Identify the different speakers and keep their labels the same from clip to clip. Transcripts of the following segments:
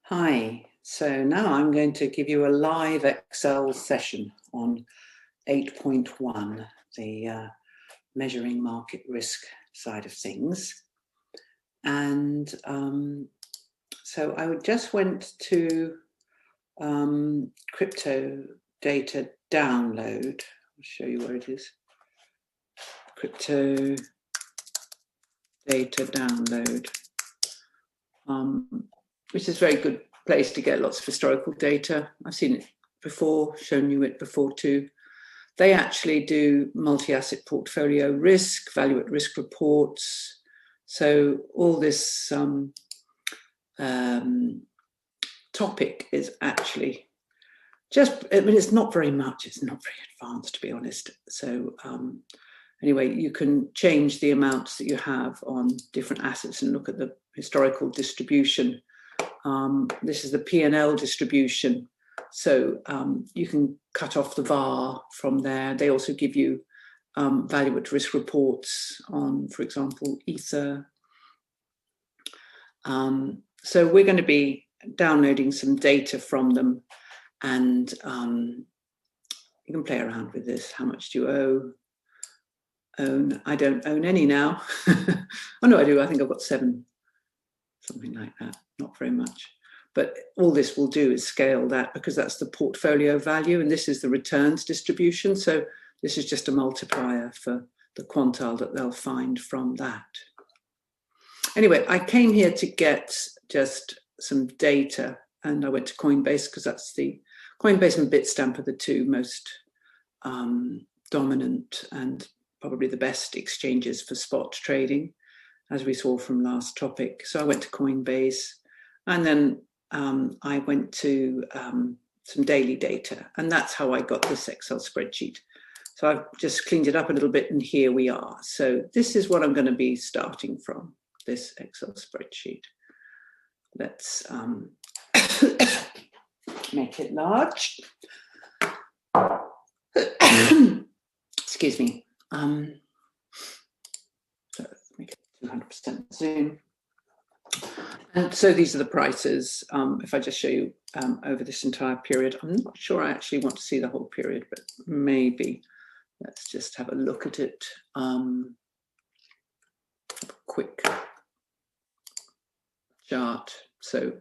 Speaker 1: Hi, so now I'm going to give you a live Excel session on 8.1, the measuring market risk side of things. And so I just went to crypto data download. I'll show you where it is. Crypto data download. Which is a very good place to get lots of historical data. I've seen it before, shown you it before too. They actually do multi-asset portfolio risk, value at risk reports. So all this topic is actually just, I mean, it's not very much, it's not very advanced, to be honest. So anyway, you can change the amounts that you have on different assets and look at the historical distribution. This is the P&L distribution. So you can cut off the VAR from there. They also give you value at risk reports on, for example, Ether. So we're going to be downloading some data from them, and you can play around with this. How much do you own? I don't own any now. Oh no, I do. I think I've got 7, something like that. Not very much. But all this will do is scale that, because that's the portfolio value and this is the returns distribution. So this is just a multiplier for the quantile that they'll find from that. Anyway, I came here to get just some data, and I went to Coinbase because that's the Coinbase and Bitstamp are the two most dominant and probably the best exchanges for spot trading, as we saw from last topic. So I went to Coinbase, and then I went to some daily data, and that's how I got this Excel spreadsheet. So I've just cleaned it up a little bit, and here we are. So this is what I'm going to be starting from, this Excel spreadsheet. Let's make it large. Excuse me. So let's make it 200% zoom. And so these are the prices. If I just show you over this entire period, I'm not sure I actually want to see the whole period, but maybe let's just have a look at it. Quick chart. So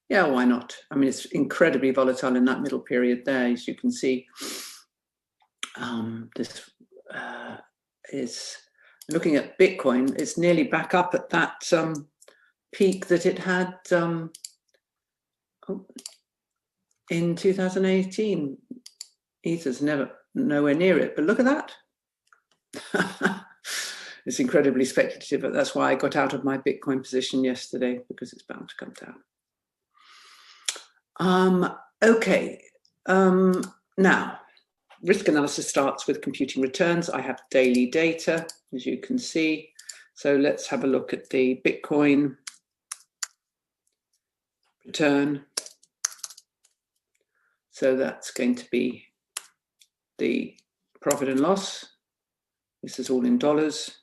Speaker 1: yeah, why not? I mean, it's incredibly volatile in that middle period there, as you can see. This is looking at Bitcoin. It's nearly back up at that peak that it had in 2018. Ether's nowhere near it, but look at that. It's incredibly speculative, but that's why I got out of my Bitcoin position yesterday, because it's bound to come down. Okay, now risk analysis starts with computing returns. I have daily data, as you can see. So let's have a look at the Bitcoin return. So that's going to be the profit and loss. This is all in dollars.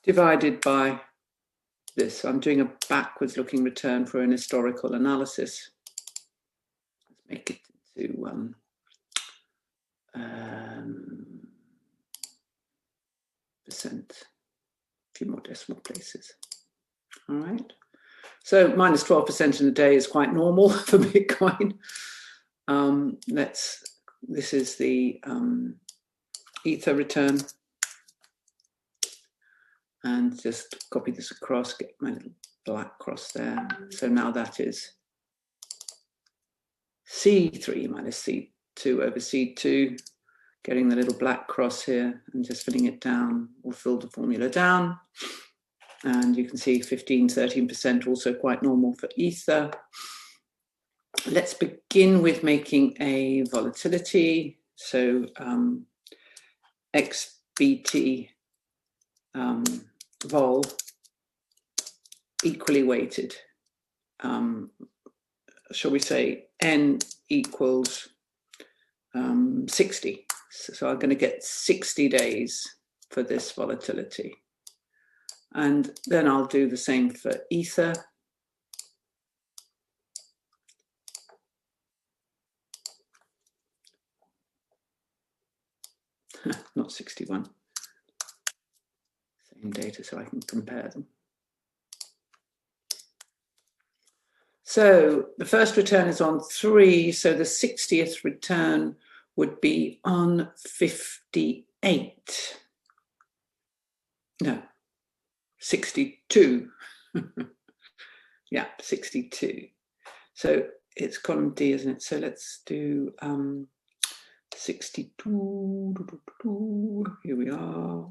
Speaker 1: Divided by this. I'm doing a backwards looking return for an historical analysis. Let's make it into percent, a few more decimal places. All right. So minus 12% in a day is quite normal for Bitcoin. This is the Ether return. And just copy this across, get my little black cross there. So now that is C3 minus C2 over C2, getting the little black cross here and just filling it down. We'll fill the formula down. And you can see 15, 13% also quite normal for Ether. Let's begin with making a volatility. So XBT vol equally weighted. Shall we say N equals 60. So I'm going to get 60 days for this volatility. And then I'll do the same for Ether. not 61. Same data so I can compare them. So the first return is on 3, so the 60th return would be on 58. No, 62. Yeah, 62. So it's column D, isn't it? So let's do 62. Here we are.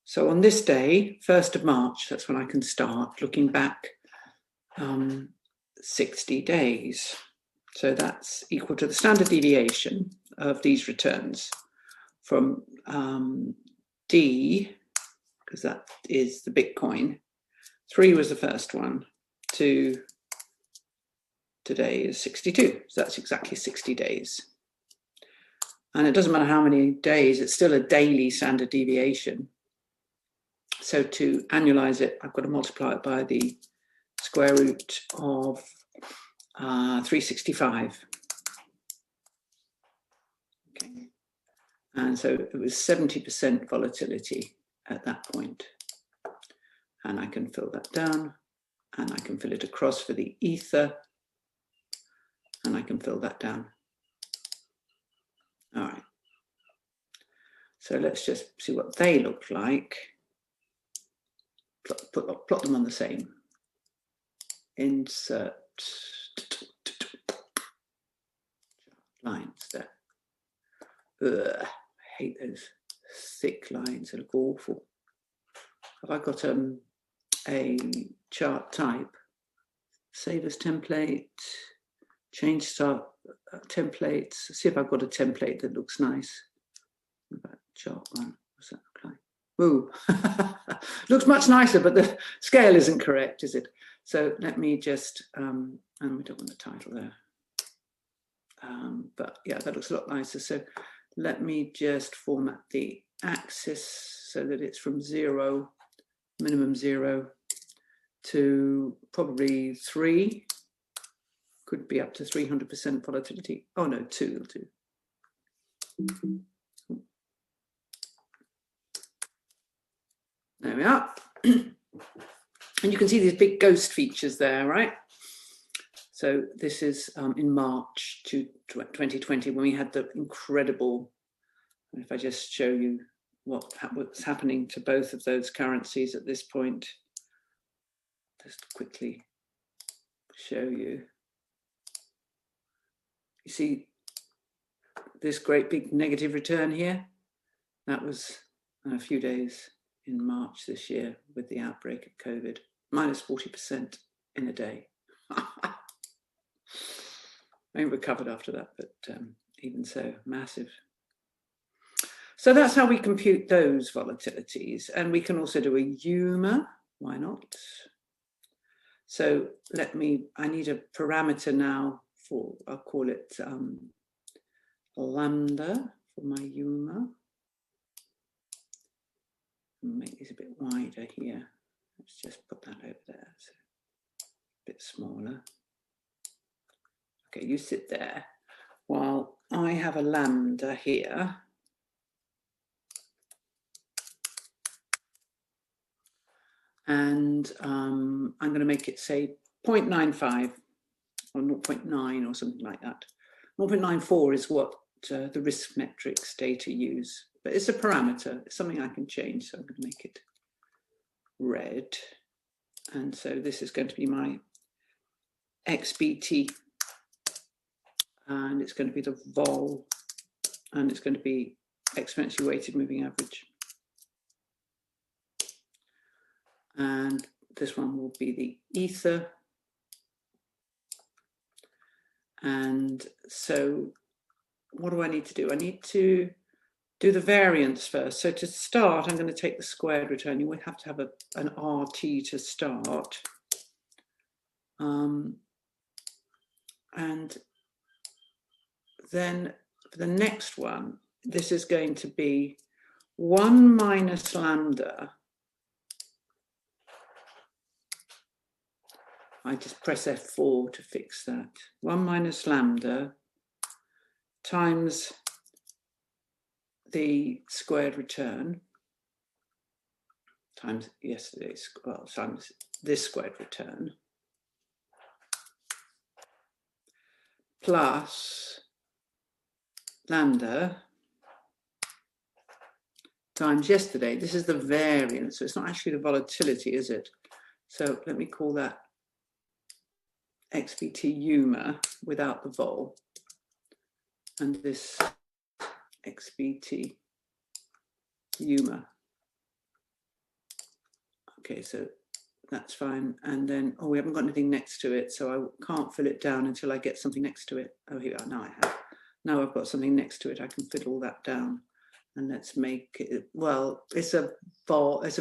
Speaker 1: So on this day, 1st of March, that's when I can start looking back 60 days. So that's equal to the standard deviation of these returns from D, because that is the Bitcoin. 3 was the first one, to today is 62. So that's exactly 60 days. And it doesn't matter how many days, it's still a daily standard deviation. So to annualize it, I've got to multiply it by the square root of 365. Okay. And so it was 70% volatility at that point. And I can fill that down, and I can fill it across for the ether, and I can fill that down. All right. So let's just see what they look like. Plot them on the same. Insert lines there. Ugh, I hate those thick lines. They look awful. Have I got a chart type? Save as template. Change start templates. See if I've got a template that looks nice. What about chart one? What's that look like? Ooh, looks much nicer, but the scale isn't correct, is it? So let me just, and we don't want the title there. But yeah, that looks a lot nicer. So let me just format the axis so that it's from 0, minimum 0, to probably 3. Could be up to 300% volatility. Oh no, 2 will do. There we are. And you can see these big ghost features there, right? So this is in March 2020 when we had the incredible, if I just show you what's happening to both of those currencies at this point, just quickly show you. You see this great big negative return here? That was a few days in March this year with the outbreak of COVID, minus 40% in a day. I recovered after that, but even so, massive. So that's how we compute those volatilities. And we can also do a UMA, why not? So I need a parameter now for, I'll call it lambda for my UMA. Make this a bit wider here. Let's just put that over there, so a bit smaller. Okay, you sit there while I have a lambda here. And I'm going to make it say 0.95 or 0.9 or something like that. 0.94 is what the risk metrics data use, but it's a parameter. It's something I can change, so I'm going to make it red. And so this is going to be my XBT, and it's going to be the vol, and it's going to be exponentially weighted moving average. And this one will be the ether. And so what do I need to do? I need to do the variance first. So to start, I'm going to take the squared return. You would have to have an RT to start. And then for the next one, this is going to be 1 minus lambda. I just press F4 to fix that. 1 minus lambda times the squared return times yesterday's, well, times this squared return, plus lambda times yesterday. This is the variance, so it's not actually the volatility, is it? So let me call that XVT UMA without the vol, and this XVT UMA. Okay, so that's fine. And then, oh, we haven't got anything next to it, so I can't fill it down until I get something next to it. Oh, here we are, now I have. Now I've got something next to it, I can fill all that down. And let's make it, well, it's a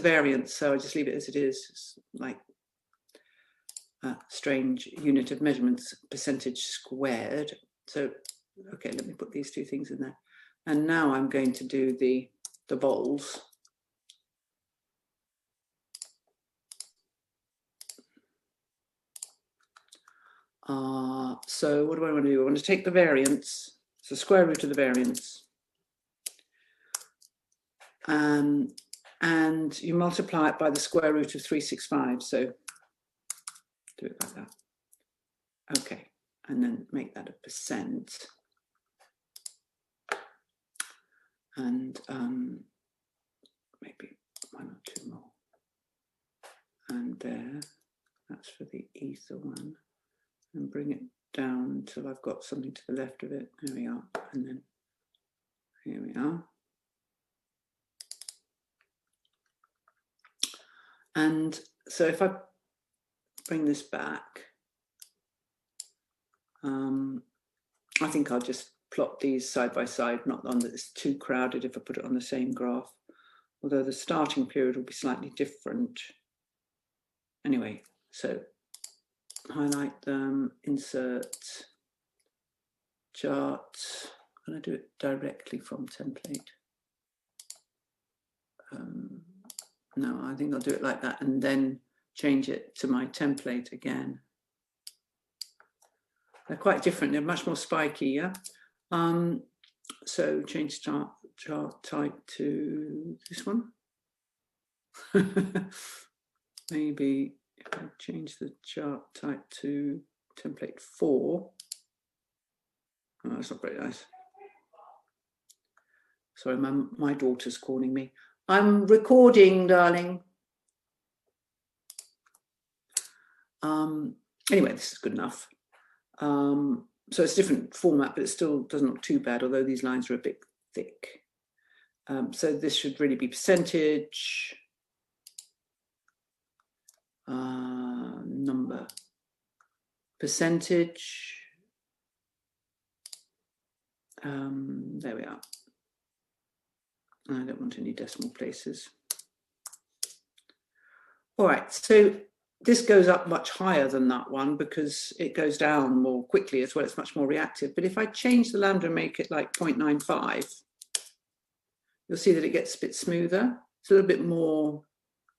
Speaker 1: variance, so I just leave it as it is. It's like a strange unit of measurements, percentage squared. So, okay, let me put these two things in there. And now I'm going to do the vols. So what do I want to do? I want to take the variance, so square root of the variance, and you multiply it by the square root of 365. So do it like that. Okay, and then make that a percent. And maybe one or two more. And there, that's for the ether one. And bring it down until I've got something to the left of it. There we are. And then here we are. And so if I bring this back, I think I'll just plot these side by side, not on that it's too crowded if I put it on the same graph, although the starting period will be slightly different. Anyway, so highlight them, insert chart. I'm going to do it directly from template. No, I think I'll do it like that and then change it to my template again. They're quite different. They're much more spiky, yeah? So change chart type to this one. Maybe if I change the chart type to template 4. Oh, that's not very nice. Sorry, my daughter's calling me. I'm recording, darling. Anyway, this is good enough. So it's a different format, but it still doesn't look too bad, although these lines are a bit thick. So this should really be percentage, number, percentage. There we are. I don't want any decimal places. All right, so this goes up much higher than that one because it goes down more quickly as well. It's much more reactive. But if I change the lambda and make it like 0.95, you'll see that it gets a bit smoother. It's a little bit more,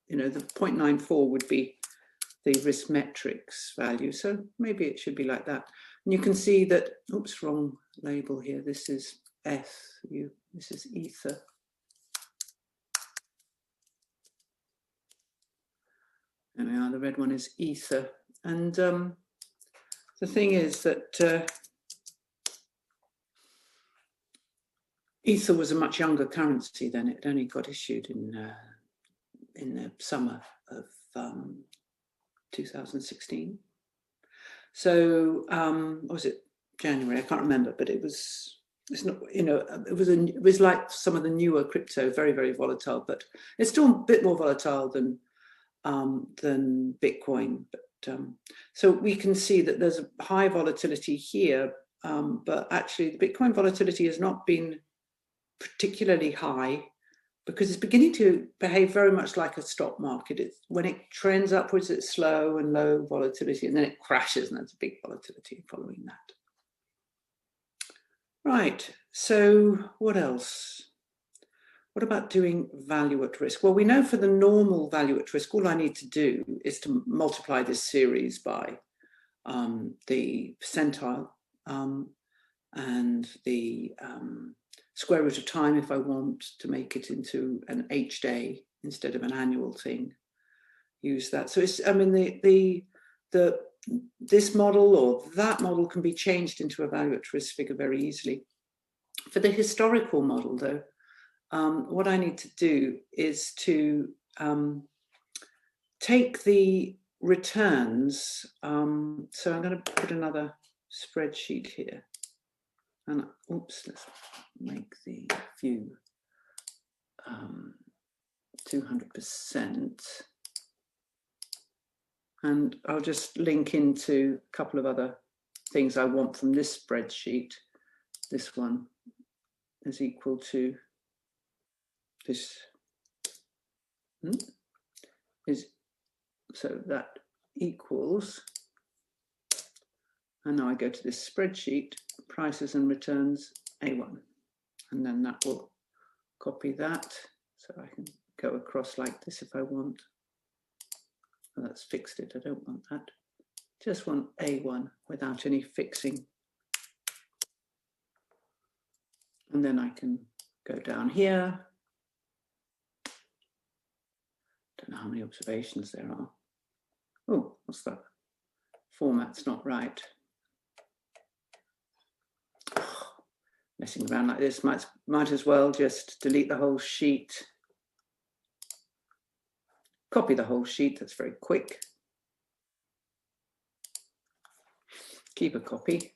Speaker 1: you know, the 0.94 would be the risk metrics value. So maybe it should be like that. And you can see that, oops, wrong label here. This is SU, this is ether. There we are, the red one is ether. And the thing is that ether was a much younger currency then. It only got issued in the summer of 2016. So, what was it, January? I can't remember, but it's not, you know, it was like some of the newer crypto, very, very volatile, but it's still a bit more volatile than Bitcoin. But so we can see that there's a high volatility here, but actually the Bitcoin volatility has not been particularly high because it's beginning to behave very much like a stock market. When it trends upwards, it's slow and low volatility, and then it crashes, and there's a big volatility following that. Right, so what else? What about doing value at risk? Well, we know for the normal value at risk, all I need to do is to multiply this series by the percentile and the square root of time if I want to make it into an H day instead of an annual thing. Use that. So it's, I mean, this model or that model can be changed into a value at risk figure very easily. For the historical model, though, what I need to do is to take the returns. So I'm going to put another spreadsheet here. And oops, let's make the view 200%. And I'll just link into a couple of other things I want from this spreadsheet. This one is equal to this. So that equals, and now I go to this spreadsheet, prices and returns A1. And then that will copy that. So I can go across like this if I want. Oh, that's fixed it, I don't want that. Just want A1 without any fixing. And then I can go down here. Don't know how many observations there are. Oh, what's that? Format's not right. Messing around like this, might as well just delete the whole sheet. Copy the whole sheet, that's very quick. Keep a copy.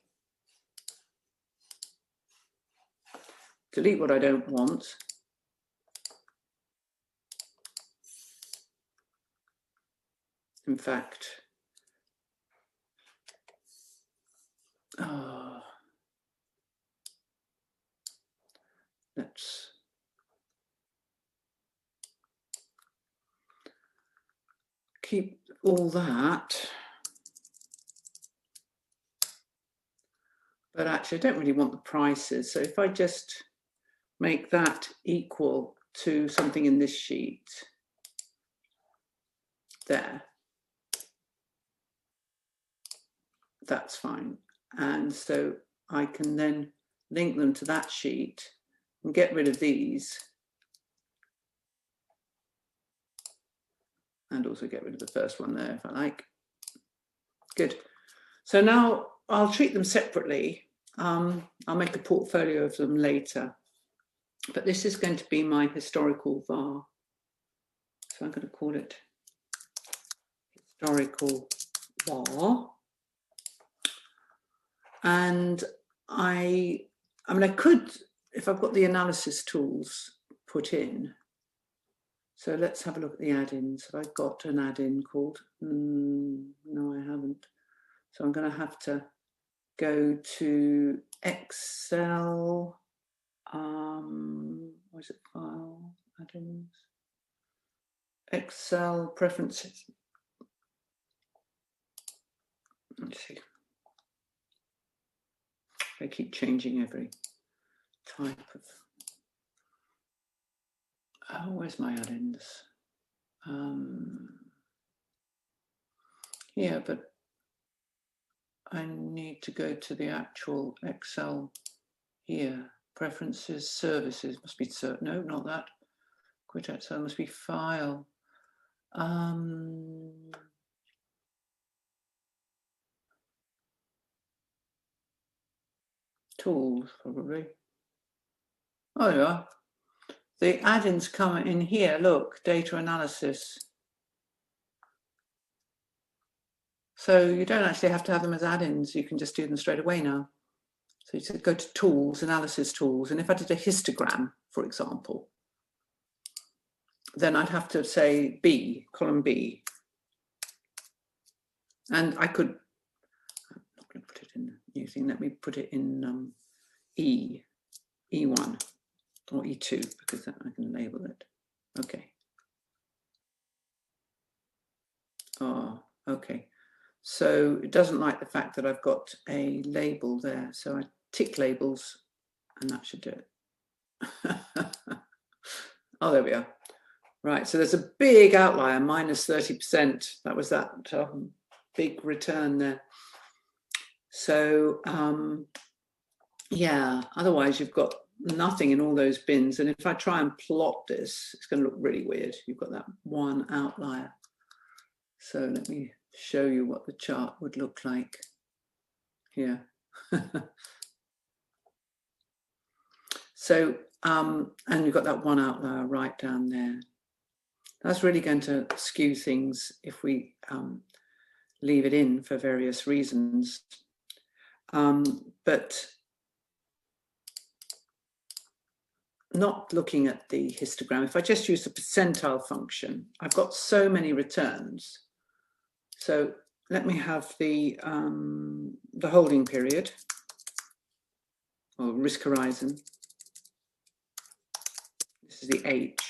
Speaker 1: Delete what I don't want. In fact, let's keep all that. But actually, I don't really want the prices. So if I just make that equal to something in this sheet, there, that's fine. And so I can then link them to that sheet and get rid of these. And also get rid of the first one there if I like. Good. So now I'll treat them separately. I'll make a portfolio of them later. But this is going to be my historical var. So I'm going to call it historical var. And I mean, I could, if I've got the analysis tools put in. So let's have a look at the add-ins. Have I got an add-in called? No, I haven't. So I'm going to have to go to Excel. What is it? File, add-ins. Excel preferences. Let's see. They keep changing every type of. Oh, where's my add-ins? Yeah, but I need to go to the actual Excel here. Preferences, services, must be, no, not that. Quit Excel, must be file. Tools, probably. Oh, there you are. The add-ins come in here, look, data analysis. So you don't actually have to have them as add-ins, you can just do them straight away now. So you go to tools, analysis tools, and if I did a histogram, for example, then I'd have to say B, column B. And I could, I'm not going to put it in using, let me put it in E, E1 or E2, because then I can label it. Okay. Oh, okay. So it doesn't like the fact that I've got a label there. So I tick labels and that should do it. Oh, there we are. Right, so there's a big outlier, minus 30%. That was that big return there. So yeah, otherwise you've got nothing in all those bins. And if I try and plot this, it's going to look really weird. You've got that one outlier. So let me show you what the chart would look like here. So, and you've got that one outlier right down there. That's really going to skew things if we leave it in for various reasons. But not looking at the histogram, if I just use the percentile function, I've got so many returns. So let me have the holding period, or risk horizon. This is the H.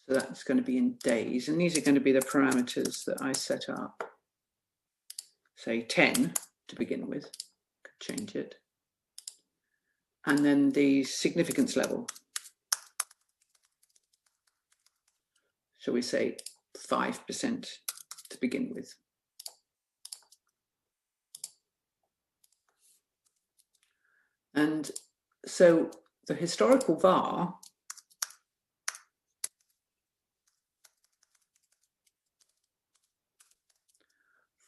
Speaker 1: So that's going to be in days. And these are going to be the parameters that I set up. Say 10 to begin with. Could change it. And then the significance level. Shall we say 5% to begin with. And so the historical VAR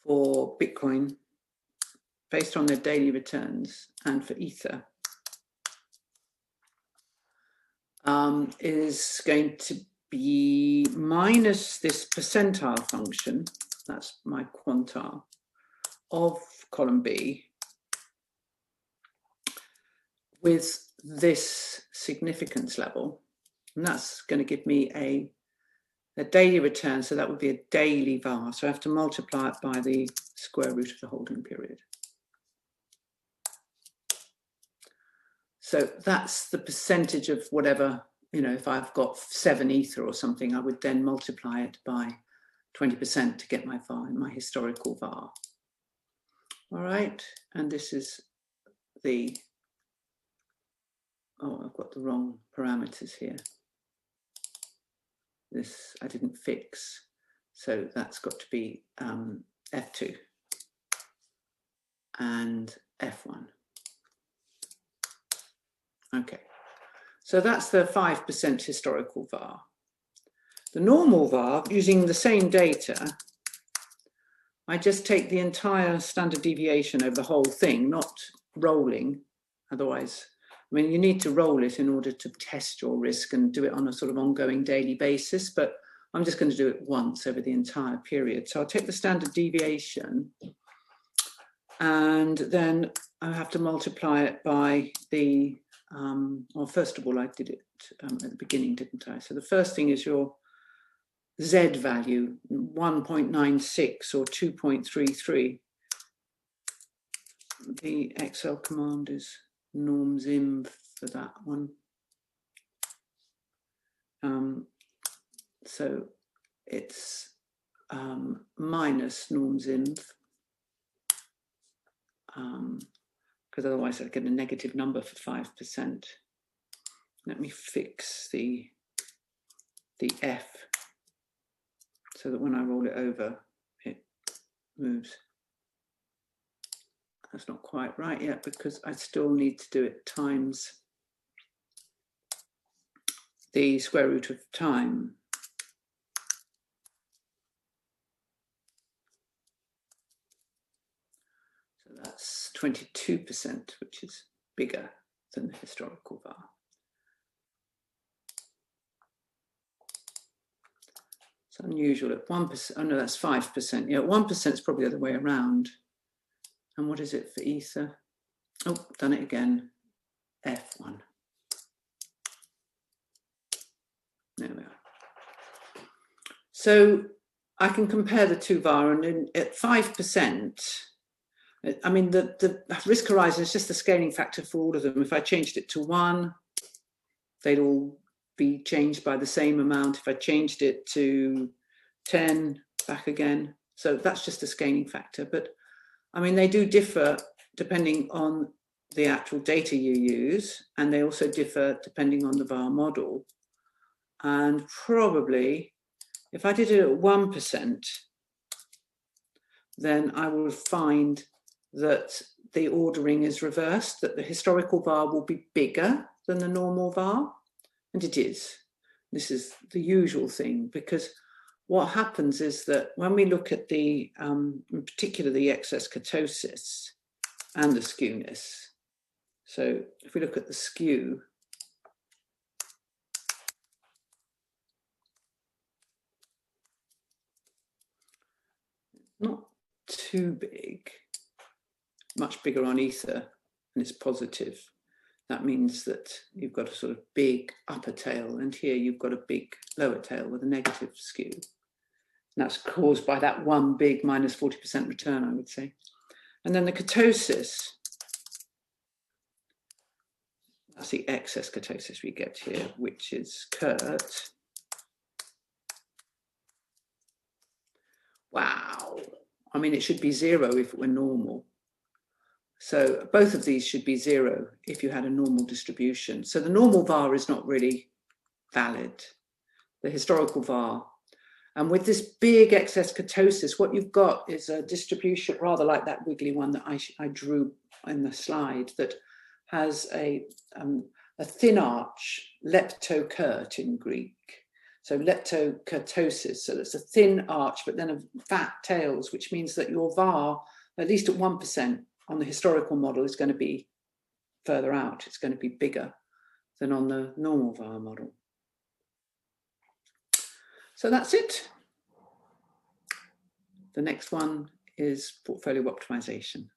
Speaker 1: for Bitcoin, based on their daily returns, and for Ether, is going to be minus this percentile function, that's my quantile, of column B, with this significance level. And that's going to give me a daily return, so that would be a daily VAR. So I have to multiply it by the square root of the holding period. So that's the percentage of whatever, you know, if I've got 7 Ether or something, I would then multiply it by 20% to get my VAR, my historical VAR. All right, and this is the, oh, I've got the wrong parameters here. This I didn't fix, so that's got to be F2 and F1. Okay, so that's the 5% historical VAR. The normal VAR, using the same data, I just take the entire standard deviation over the whole thing, not rolling. Otherwise, I mean, you need to roll it in order to test your risk and do it on a sort of ongoing daily basis, but I'm just going to do it once over the entire period. So I'll take the standard deviation and then I have to multiply it by the, well, first of all, I did it at the beginning, didn't I? So the first thing is your Z value, 1.96 or 2.33. The Excel command is normzim for that one. So it's minus normzim, because otherwise I'd get a negative number for 5%. Let me fix the F so that when I roll it over, it moves. That's not quite right yet because I still need to do it times the square root of time. So that's 22%, which is bigger than the historical VAR. It's unusual at 1%. Oh no, that's 5%. Yeah, 1% is probably the other way around. And what is it for Ether? Oh, done it again. F1. There we are. So I can compare the two VAR, and at 5%, I mean, the risk horizon is just the scaling factor for all of them. If I changed it to 1, they'd all be changed by the same amount. If I changed it to 10, back again. So that's just a scaling factor. But I mean, they do differ depending on the actual data you use, and they also differ depending on the VAR model. And probably, if I did it at 1%, then I will find that the ordering is reversed, that the historical VAR will be bigger than the normal VAR, and it is. This is the usual thing, because what happens is that when we look at the, in particular, the excess kurtosis and the skewness, so if we look at the skew, not too big, much bigger on ether, and it's positive. That means that you've got a sort of big upper tail, and here you've got a big lower tail with a negative skew. And that's caused by that one big minus 40% return, I would say. And then the kurtosis, that's the excess kurtosis we get here, which is Kurt. Wow. I mean, it should be 0 if it were normal. So both of these should be 0 if you had a normal distribution. So the normal VAR is not really valid, the historical VAR. And with this big excess kurtosis, what you've got is a distribution rather like that wiggly one that I drew in the slide, that has a thin arch, leptokurt in Greek. So leptokurtosis, so it's a thin arch, but then a fat tails, which means that your VAR, at least at 1%, on the historical model, is going to be further out. It's going to be bigger than on the normal VAR model. So that's it. The next one is portfolio optimization.